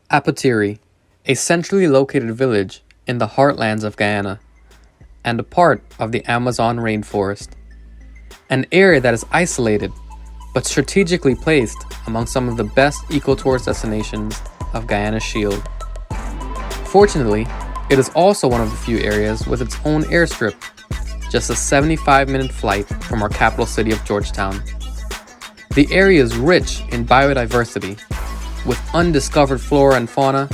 Apetiri, a centrally located village in the heartlands of Guyana, and a part of the Amazon rainforest. An area that is isolated, but strategically placed among some of the best eco-tourist destinations of Guyana's Shield. Fortunately, it is also one of the few areas with its own airstrip, just a 75-minute flight from our capital city of Georgetown. The area is rich in biodiversity, with undiscovered flora and fauna,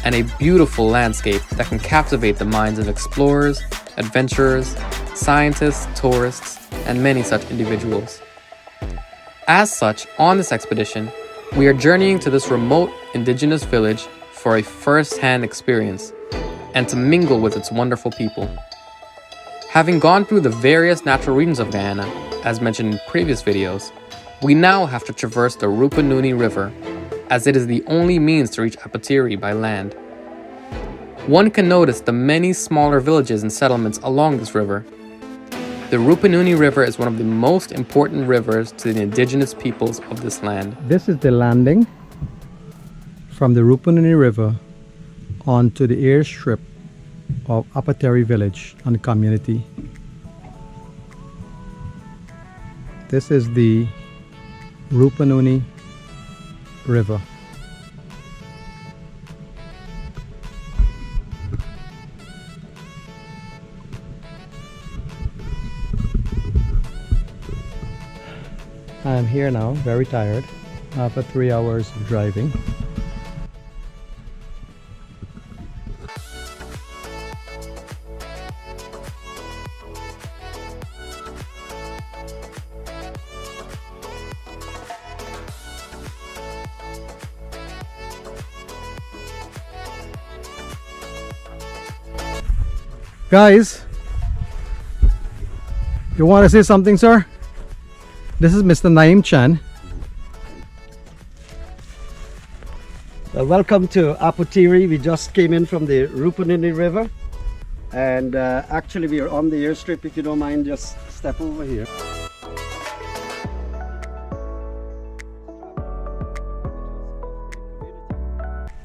and a beautiful landscape that can captivate the minds of explorers, adventurers, scientists, tourists, and many such individuals. As such, on this expedition, we are journeying to this remote indigenous village for a first-hand experience and to mingle with its wonderful people. Having gone through the various natural regions of Guyana, as mentioned in previous videos, we now have to traverse the Rupanuni River, as it is the only means to reach Apoteri by land. One can notice the many smaller villages and settlements along this river. The Rupanuni River is one of the most important rivers to the indigenous peoples of this land. This is the landing from the Rupanuni River onto the airstrip of Apetiri village and the community. This is the Rupanuni River. I am here now, very tired, after 3 hours of driving. Guys, you want to say something, sir? This is Mr. Naim Chan. Well, welcome to Apoteri. We just came in from the Rupanuni River, and actually we are on the airstrip. If you don't mind, just step over here.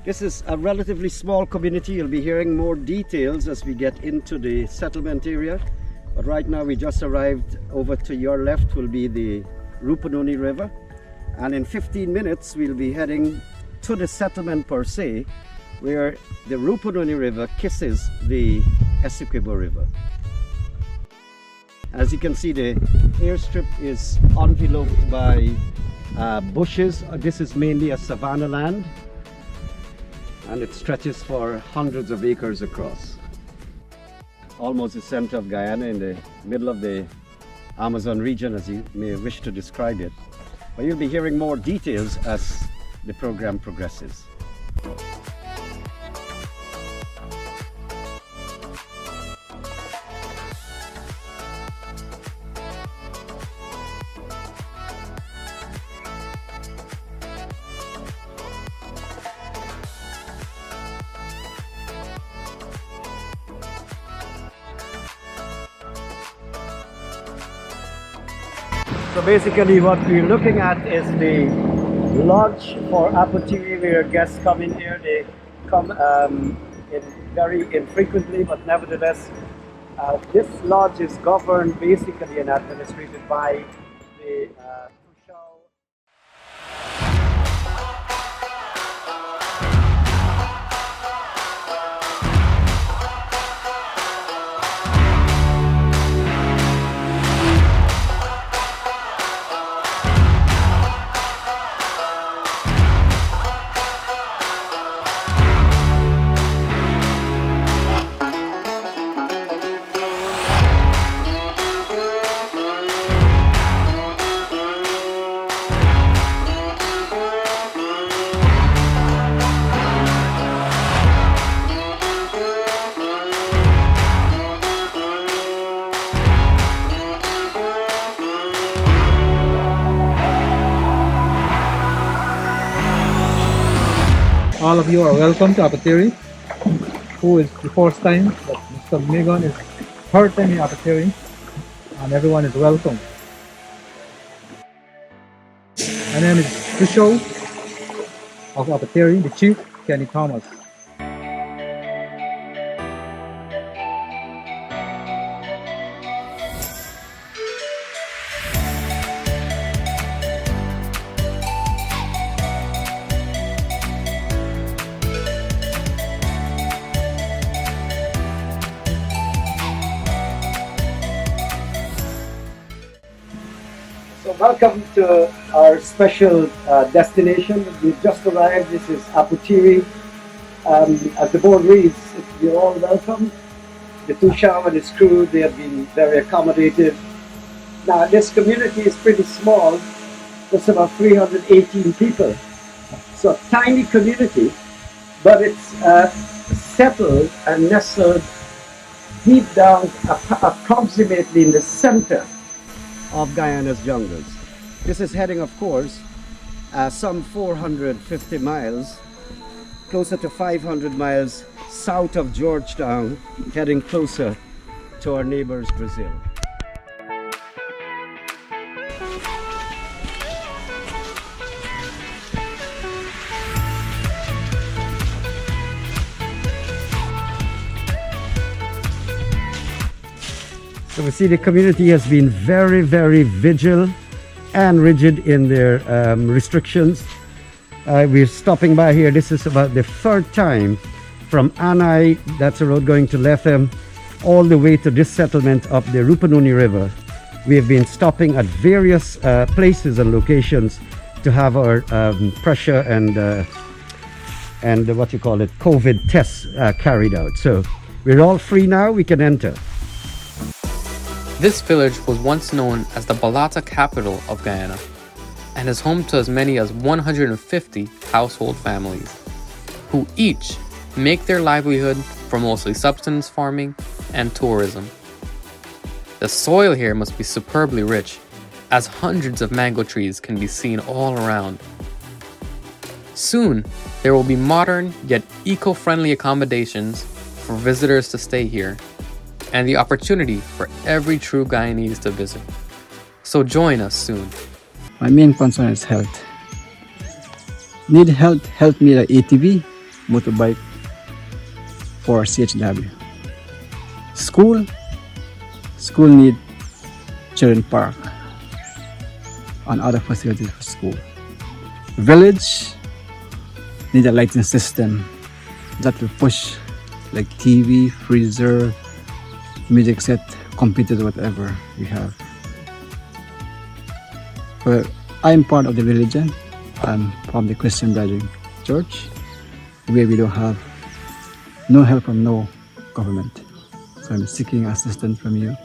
This is a relatively small community. You'll be hearing more details as we get into the settlement area. But right now we just arrived. Over to your left will be the Rupanuni River. And in 15 minutes we'll be heading to the settlement per se, where the Rupanuni River kisses the Essequibo River. As you can see, the airstrip is enveloped by bushes. This is mainly a savanna land, and it stretches for hundreds of acres across. Almost the center of Guyana, in the middle of the Amazon region, as you may wish to describe it. But you'll be hearing more details as the program progresses. So basically what we're looking at is the lodge for Apoteri, where guests come in here. They come very infrequently, but nevertheless, this lodge is governed basically and administrated by the All of you are welcome to Apetiri. Who is the first time that Mr. Megan is third time in Apetiri, and everyone is welcome. My name is Kusho of Apetiri, the chief. Kenny Thomas. So welcome to our special destination. We've just arrived. This is Apoteri. As the board reads, you're all welcome. The Tusham and his crew, they have been very accommodative. Now this community is pretty small. It's about 318 people. So a tiny community, but it's settled and nestled deep down approximately in the center of Guyana's jungles. This is heading, of course, some 450 miles, closer to 500 miles south of Georgetown, heading closer to our neighbors, Brazil. So we see the community has been very, very vigilant and rigid in their restrictions. We're stopping by here. This is about the third time from Anai, that's a road going to Lethem, all the way to this settlement up the Rupanuni River. We have been stopping at various places and locations to have our pressure and what you call it, COVID tests carried out. So we're all free now, we can enter. This village was once known as the Balata capital of Guyana and is home to as many as 150 household families, who each make their livelihood from mostly subsistence farming and tourism. The soil here must be superbly rich, as hundreds of mango trees can be seen all around. Soon, there will be modern yet eco-friendly accommodations for visitors to stay here, and the opportunity for every true Guyanese to visit. So join us soon. My main concern is health. Need health, help me the ATV, motorbike for CHW. School need children park and other facilities for school. Village need a lighting system that will push like TV, freezer, music set, computers, whatever we have. Well, I'm part of the religion. I'm from the Christian Brethren Church, where we don't have no help from no government. So I'm seeking assistance from you.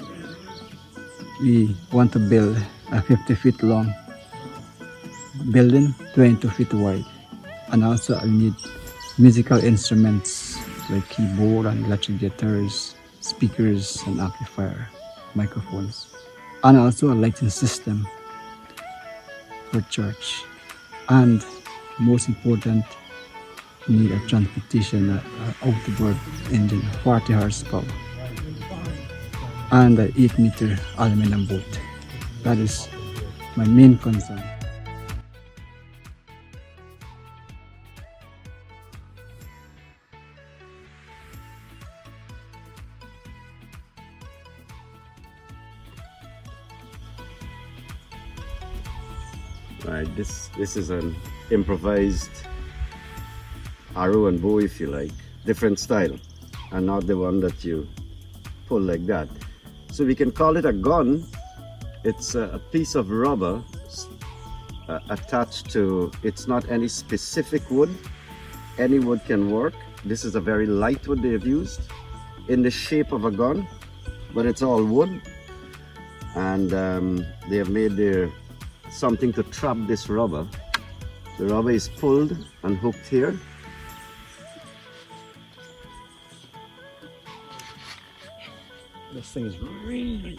We want to build a 50 feet long building, 22 feet wide. And also I need musical instruments like keyboard and electric guitars, speakers and amplifier, microphones. And also a lighting system for church. And most important, we need a transportation, an outboard engine, 40 horsepower. And an 8-meter aluminum boat. That is my main concern. Right, this is an improvised arrow and bow, if you like, different style, and not the one that you pull like that. So we can call it a gun. It's a piece of rubber attached to, it's not any specific wood. Any wood can work. This is a very light wood they have used in the shape of a gun, but it's all wood. And they have made their something to trap this rubber. The rubber is pulled and hooked here. This thing is really...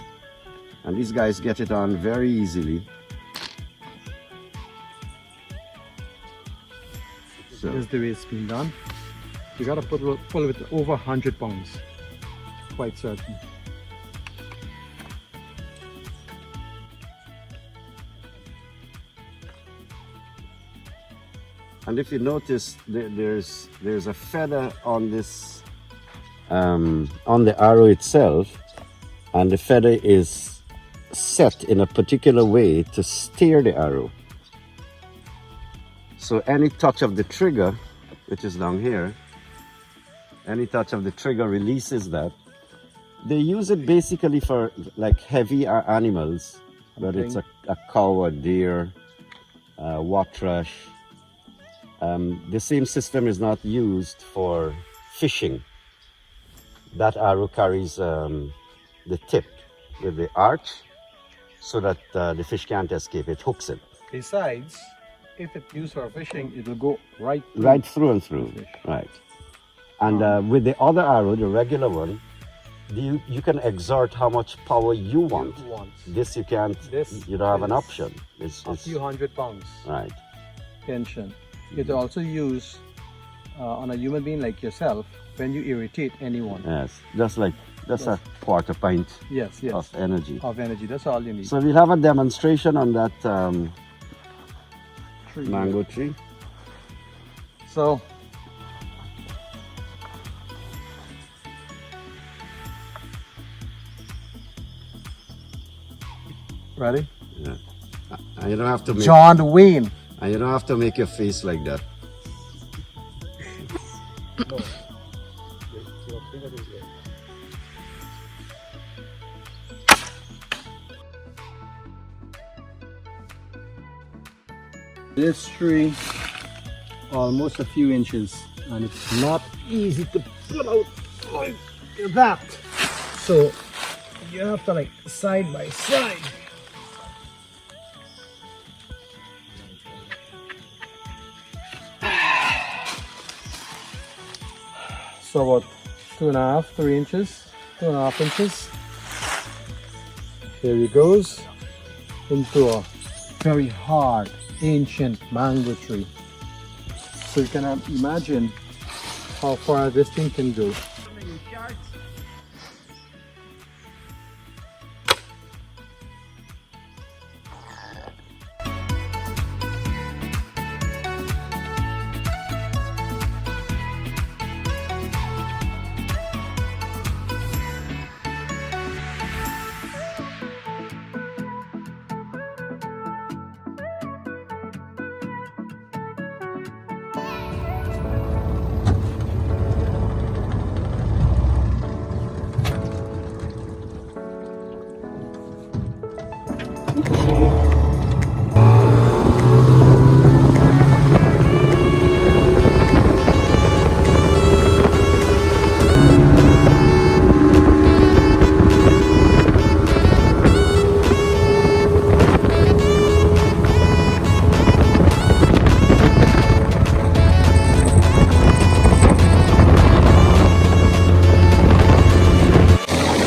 And these guys get it on very easily. So This is the way it's been done. You gotta pull with over 100 pounds. Quite certain. And if you notice, there's a feather on this on the arrow itself, and the feather is set in a particular way to steer the arrow. So any touch of the trigger, which is down here, any touch of the trigger releases that. They use it basically for like heavy animals, whether it's a cow or deer, wat thrush. The same system is not used for fishing. That arrow carries the tip with the arch so that the fish can't escape. It hooks it. Besides, if it's used for fishing, it will go right through and through. Fish. Right. And with the other arrow, the regular one, you can exert how much power you want. This you can't. You don't have an option. It's a few 100 pounds. Right. Tension. It's also used on a human being like yourself when you irritate anyone. Yes. That's a quarter pint. Yes. Of energy. That's all you need. So we'll have a demonstration on that mango tree. So. Ready? Yeah. And you don't have to make John Wayne. And you don't have to make your face like that. This tree almost a few inches, and it's not easy to pull out like that. So you have to like side by side. So about 2.5, 3 inches, 2.5 inches. Here he goes into a very hard, ancient mango tree. So you can imagine how far this thing can go.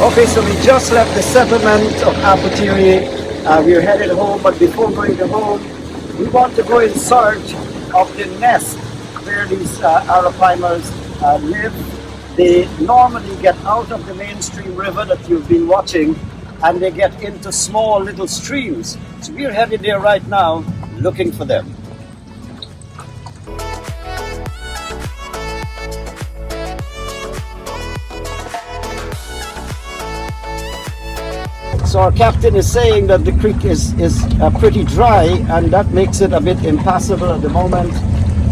Okay, so we just left the settlement of Apoteri. We're headed home, but before going to home, we want to go in search of the nest where these Arapaimas live. They normally get out of the mainstream river that you've been watching, and they get into small little streams. So we're headed there right now, looking for them. So our captain is saying that the creek is pretty dry, and that makes it a bit impassable at the moment.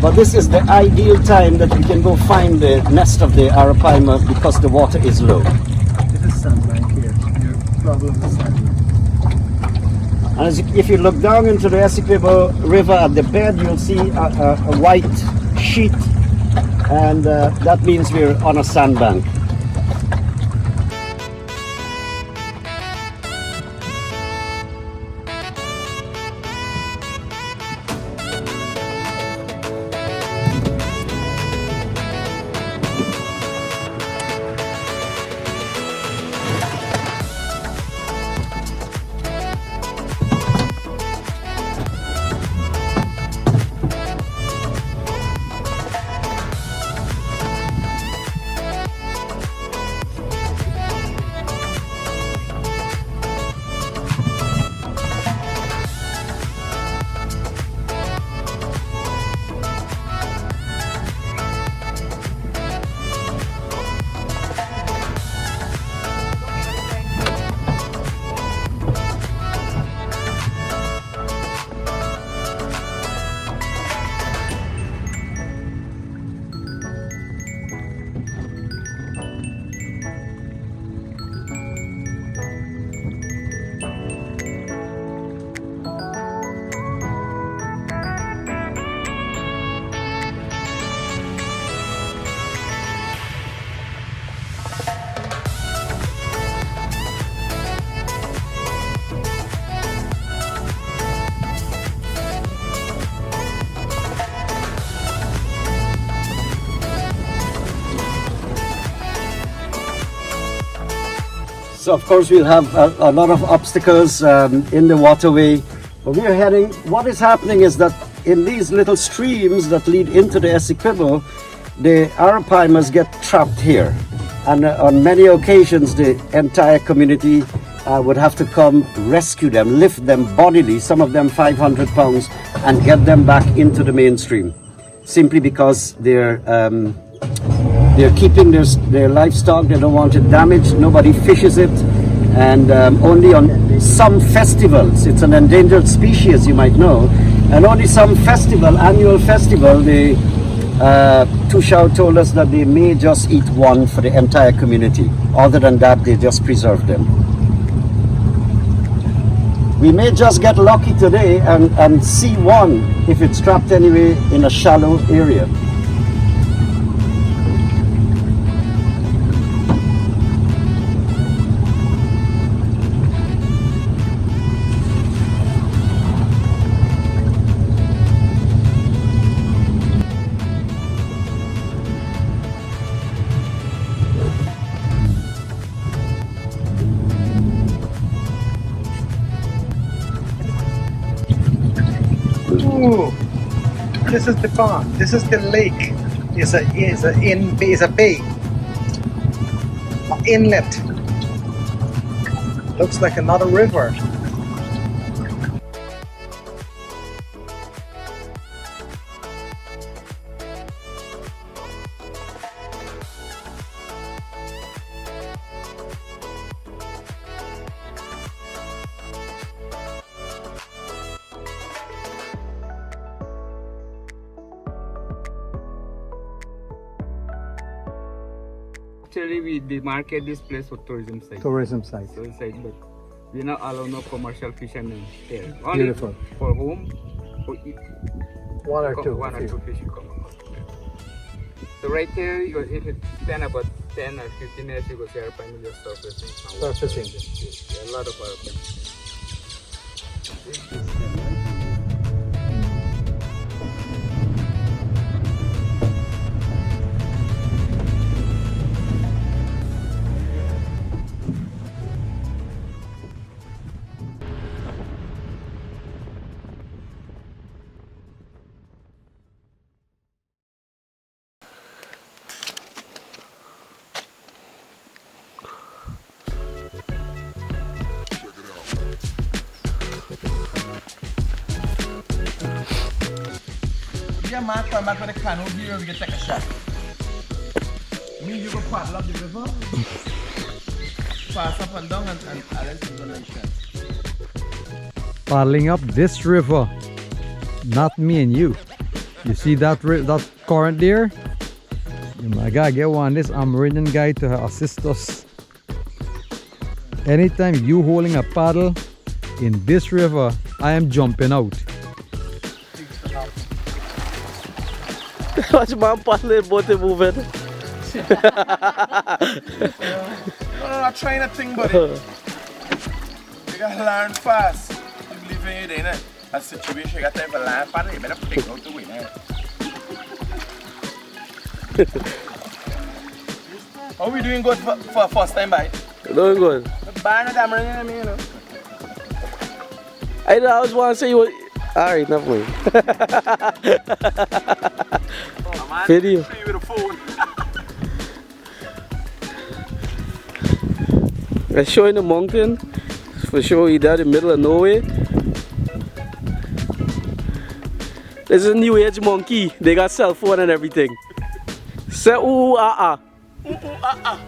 But this is the ideal time that we can go find the nest of the Arapaima because the water is low. This is sandbank here. Your problem is sandbank. And if you look down into the Essequibo River at the bed, you'll see a white sheet, and that means we're on a sandbank. So of course we'll have a lot of obstacles in the waterway. But we are heading, what is happening is that in these little streams that lead into the Essequibo, the Arapaimas get trapped here. And on many occasions the entire community would have to come rescue them, lift them bodily, some of them 500 pounds, and get them back into the mainstream. Simply because they're keeping their livestock, they don't want it damaged, nobody fishes it, and only on some festivals, it's an endangered species you might know, and only some annual festival, the Tushao told us that they may just eat one for the entire community. Other than that, they just preserve them. We may just get lucky today and see one if it's trapped anyway in a shallow area. Ooh, this is the pond. This is the lake. It's a bay. An inlet. Looks like another river. Actually, we demarcate this place for tourism site. Tourism site. Tourism site, but we not allow no commercial fishermen here. Only Beautiful. for home, for eat. One or two. One or two fish come across. So right here, if it spend about 10 or 15 minutes, you go see Arapaima just surfacing. Surfacing. Yeah, a lot of Arapaima. Yeah, man, come back with the canoe here, we can take a shot. Me, you go paddle up the river, pass up and down, and Alex is gonna shot. Paddling up this river, not me and you. You see that current there? I gotta get one of this Amerindian guy to assist us. Anytime you holding a paddle in this river, I am jumping out. Watch man paddling, boat moving. No, I'm trying a thing, buddy. You gotta learn fast. You believe in it, ain't it? A situation, you got time for learn paddle, you better pick out the way now. How we doing good for first time bite? Doing good. The barn of them running at me, you know. I always want to say you were... Alright, never mind. Video. Show you with a phone. I show in the mountain. For sure, you there in the middle of nowhere. This is a new age monkey. They got cell phone and everything. Say ooh ah ah. Ooh, ah, ah.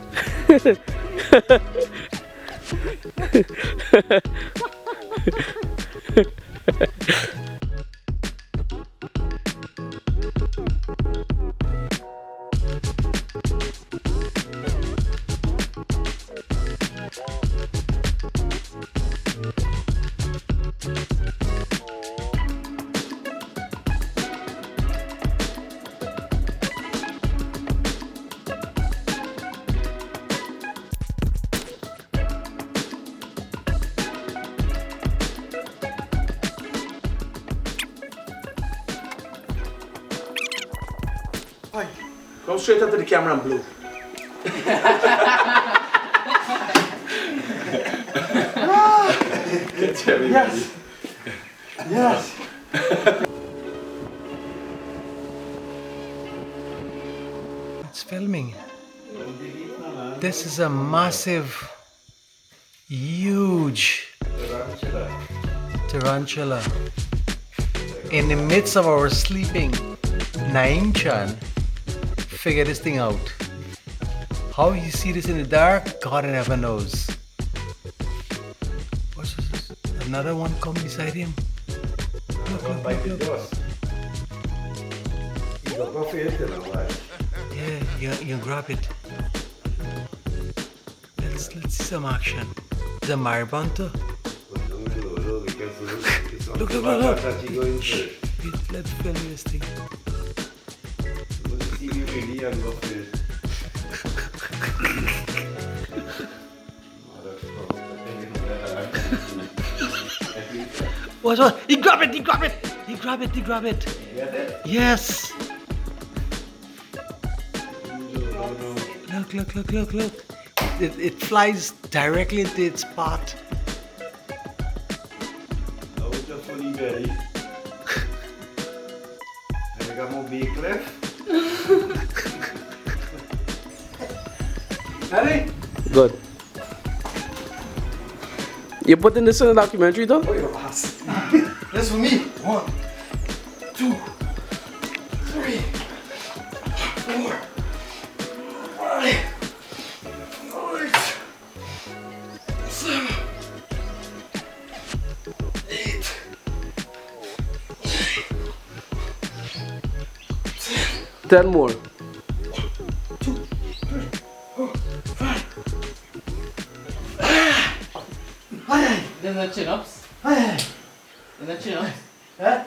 Come straight up to the camera and blow. Yes. Yes. It's filming. This is a massive, huge tarantula. In the midst of our sleeping, Naim Chan figure this thing out. How you see this in the dark, God and heaven knows. What's this? Another one come beside him. Look. Yeah, you grab it. Let's see some action. The Maribanta. Look. Shh. Let's film this thing. What? He grab it. Yes. Look. It flies directly into its pot. Good. You putting this in the documentary though? This for me. 1, 2, 3, 4, 5, 6, 7, 8, 10 more. 2, 3, 4, 5. Then the chin-ups. Hey. And the chin-ups. Huh?